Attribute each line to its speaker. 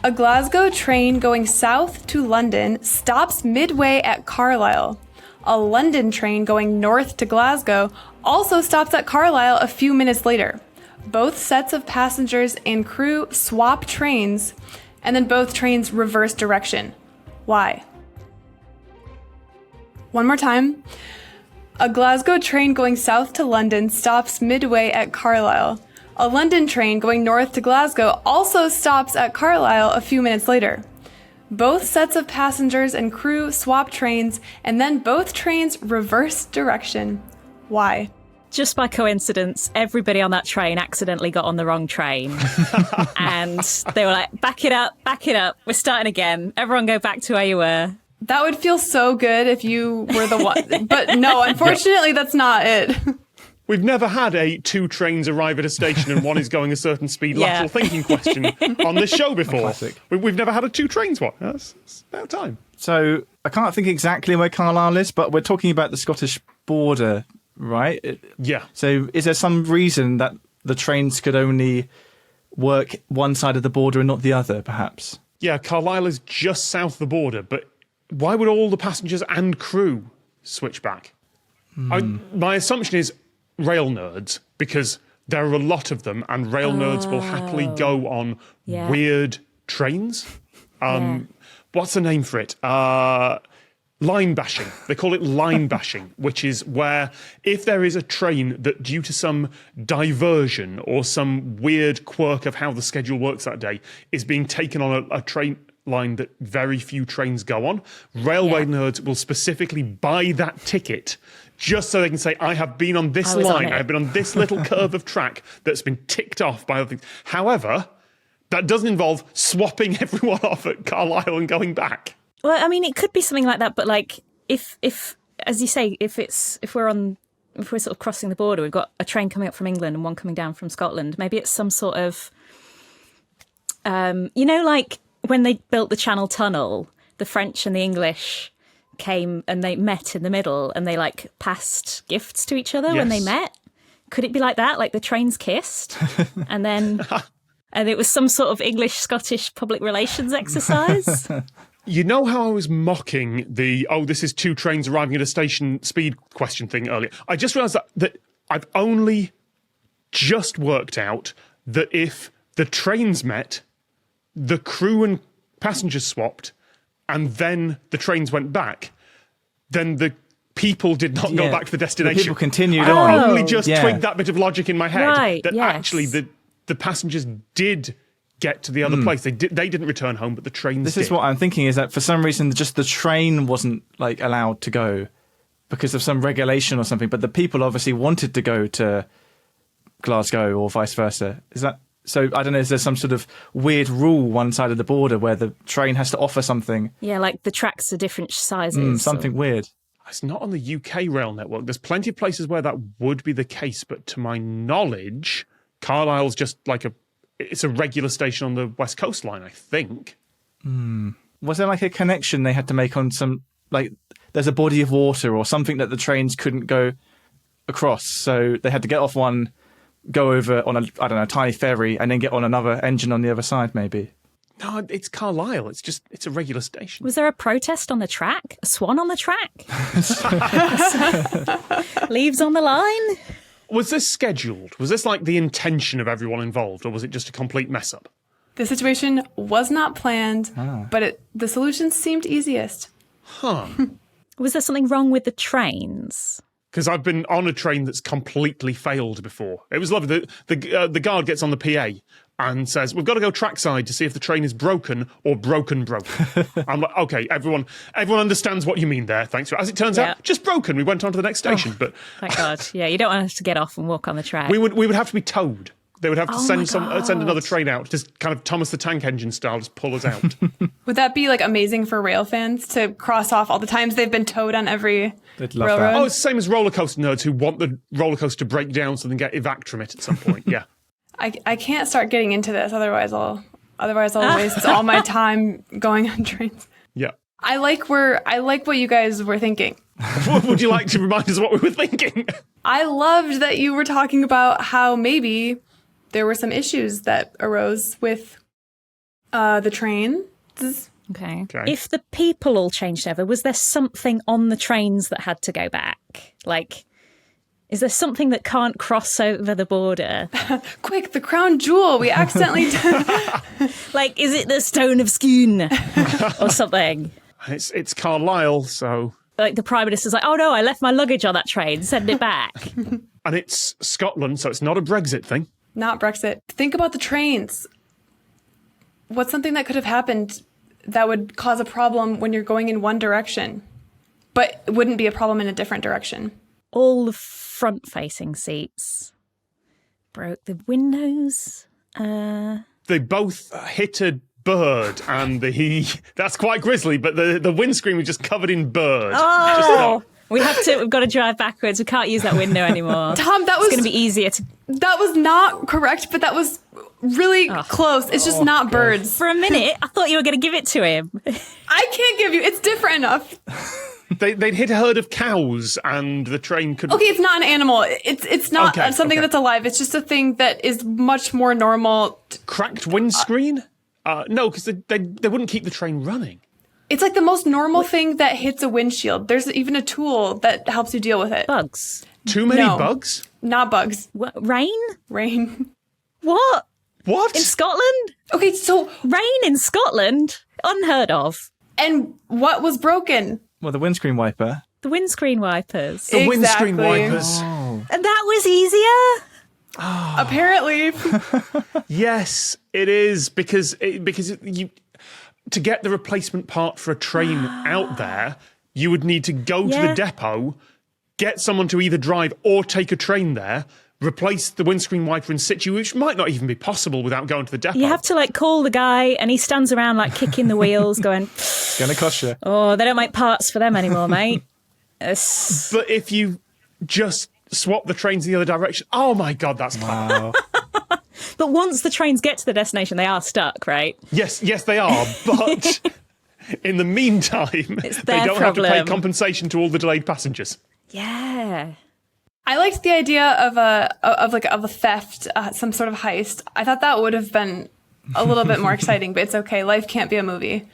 Speaker 1: A Glasgow train going south to London stops midway at Carlisle. A London train going north to Glasgow also stops at Carlisle a few minutes later. Both sets of passengers and crew swap trains, and then both trains reverse direction. Why? One more time. A Glasgow train going south to London stops midway at Carlisle. A London train going north to Glasgow also stops at Carlisle a few minutes later. Both sets of passengers and crew swap trains, and then both trains reverse direction. Why?
Speaker 2: Just by coincidence, everybody on that train accidentally got on the wrong train. And they were like, back it up, we're starting again. Everyone go back to where you were.
Speaker 1: That would feel so good if you were the one. But no, unfortunately, that's not it.
Speaker 3: We've never had a two trains arrive at a station and one is going a certain speed lateral thinking question on this show before.
Speaker 4: Classic.
Speaker 3: We've never had a two trains one. It's about time.
Speaker 4: So I can't think exactly where Carlisle is, but we're talking about the Scottish border, right?
Speaker 3: Yeah.
Speaker 4: So is there some reason that the trains could only work one side of the border and not the other, perhaps?
Speaker 3: Yeah, Carlisle is just south of the border, but why would all the passengers and crew switch back? My assumption is rail nerds, because there are a lot of them, and rail nerds will happily go on weird trains. What's the name for it? Line bashing. They call it line bashing, which is where if there is a train that due to some diversion or some weird quirk of how the schedule works that day is being taken on a train line that very few trains go on, railway nerds will specifically buy that ticket just so they can say, I have been on this line, I have been on this little curve of track that's been ticked off by other things. However, that doesn't involve swapping everyone off at Carlisle and going back.
Speaker 2: Well, I mean, it could be something like that, but like if as you say, if we're sort of crossing the border, we've got a train coming up from England and one coming down from Scotland. Maybe it's some sort of, like when they built the Channel Tunnel, the French and the English came and they met in the middle and they like passed gifts to each other when they met. Could it be like that? Like the trains kissed and then and it was some sort of English-Scottish public relations exercise?
Speaker 3: You know how I was mocking the, this is two trains arriving at a station speed question thing earlier? I just realised that I've only just worked out that if the trains met, the crew and passengers swapped, and then the trains went back, then the people did not go back to the destination.
Speaker 4: The people continued
Speaker 3: I
Speaker 4: on.
Speaker 3: only just twigged that bit of logic in my head, that actually the passengers did get to the other place. They didn't return home, but the trains did.
Speaker 4: This is what I'm thinking, is that for some reason just the train wasn't like allowed to go because of some regulation or something, but the people obviously wanted to go to Glasgow or vice versa. Is that so? I don't know, is there some sort of weird rule one side of the border where the train has to offer something? Yeah,
Speaker 2: like the tracks are different sizes.
Speaker 4: Something weird.
Speaker 3: It's not on the UK rail network. There's plenty of places where that would be the case, but to my knowledge, Carlisle's just like it's a regular station on the West Coast line, I think.
Speaker 4: Was there like a connection they had to make on some, like there's a body of water or something that the trains couldn't go across, so they had to get off one, go over on a tiny ferry, and then get on another engine on the other side, maybe?
Speaker 3: No, it's Carlisle. It's a regular station.
Speaker 2: Was there a protest on the track? A swan on the track? Leaves on the line?
Speaker 3: Was this scheduled? Was this like the intention of everyone involved, or was it just a complete mess up?
Speaker 1: The situation was not planned, but the solution seemed easiest.
Speaker 2: Was there something wrong with the trains?
Speaker 3: Because I've been on a train that's completely failed before. It was lovely. The guard gets on the PA and says, we've got to go trackside to see if the train is broken or broken. I'm like, okay, everyone understands what you mean there. Thanks. As it turns out, just broken. We went on to the next station. But
Speaker 2: thank God. Yeah, you don't want us to get off and walk on the track.
Speaker 3: We would have to be towed. They would have to send another train out, just kind of Thomas the Tank Engine style, just pull us out.
Speaker 1: Would that be like amazing for rail fans to cross off all the times they've been towed on every railroad?
Speaker 3: That. Oh, it's the same as roller coaster nerds who want the roller coaster to break down so they can get evac from it at some point. Yeah.
Speaker 1: I can't start getting into this, otherwise I'll waste all my time going on trains.
Speaker 3: Yeah.
Speaker 1: I like what you guys were thinking.
Speaker 3: Would you like to remind us what we were thinking?
Speaker 1: I loved that you were talking about how maybe there were some issues that arose with The train.
Speaker 2: Okay.
Speaker 3: Okay.
Speaker 2: If the people all changed over, was there something on the trains that had to go back? Like, is there something that can't cross over the border?
Speaker 1: Quick, the crown jewel. We accidentally
Speaker 2: Like, is it the Stone of Skune or something?
Speaker 3: It's Carlisle, so...
Speaker 2: Like, the Prime Minister's like, oh no, I left my luggage on that train, send it back.
Speaker 3: And it's Scotland, so it's not a Brexit thing.
Speaker 1: Not Brexit. Think about the trains. What's something that could have happened that would cause a problem when you're going in one direction, but it wouldn't be a problem in a different direction?
Speaker 2: All the front-facing seats broke the windows.
Speaker 3: They both hit a bird, and that's quite grisly, but the windscreen was just covered in bird.
Speaker 2: Oh! We've got to drive backwards. We can't use that window anymore.
Speaker 1: Tom,
Speaker 2: It's going to be easier to...
Speaker 1: That was not correct, but that was really close. It's just not birds.
Speaker 2: For a minute, I thought you were going to give it to him.
Speaker 1: I can't give you. It's different enough.
Speaker 3: They'd hit a herd of cows, and the train could...
Speaker 1: Okay, it's not an animal. It's not something
Speaker 3: okay.
Speaker 1: that's alive. It's just a thing that is much more normal.
Speaker 3: Cracked windscreen? No, because they wouldn't keep the train running.
Speaker 1: It's like the most normal thing that hits a windshield. There's even a tool that helps you deal with it.
Speaker 2: Bugs.
Speaker 3: Too many
Speaker 1: No.
Speaker 3: bugs?
Speaker 1: Not bugs.
Speaker 2: What, rain?
Speaker 1: Rain.
Speaker 2: What?
Speaker 3: What?
Speaker 2: In Scotland?
Speaker 1: Okay, so...
Speaker 2: Rain in Scotland? Unheard of.
Speaker 1: And what was broken?
Speaker 4: Well, the windscreen wiper.
Speaker 2: The windscreen wipers.
Speaker 3: The windscreen
Speaker 1: Exactly.
Speaker 3: wipers.
Speaker 2: And that was easier?
Speaker 1: Apparently.
Speaker 3: Yes, it is, because you... To get the replacement part for a train out there, you would need to go to the depot, get someone to either drive or take a train there, replace the windscreen wiper in situ, which might not even be possible without going to the depot.
Speaker 2: You have to like call the guy and he stands around like kicking the wheels going,
Speaker 4: Gonna cost you.
Speaker 2: oh, they don't make parts for them anymore, mate.
Speaker 3: But if you just swap the trains in the other direction, oh my God, that's clever.
Speaker 4: Wow.
Speaker 2: But once the trains get to the destination, they are stuck, right?
Speaker 3: Yes, they are, but in the meantime,
Speaker 2: It's
Speaker 3: they
Speaker 2: their
Speaker 3: don't have to pay
Speaker 2: problem.
Speaker 3: compensation to all the delayed passengers.
Speaker 2: Yeah.
Speaker 1: I liked the idea of a theft, some sort of heist. I thought that would have been a little bit more exciting, but it's okay. Life can't be a movie.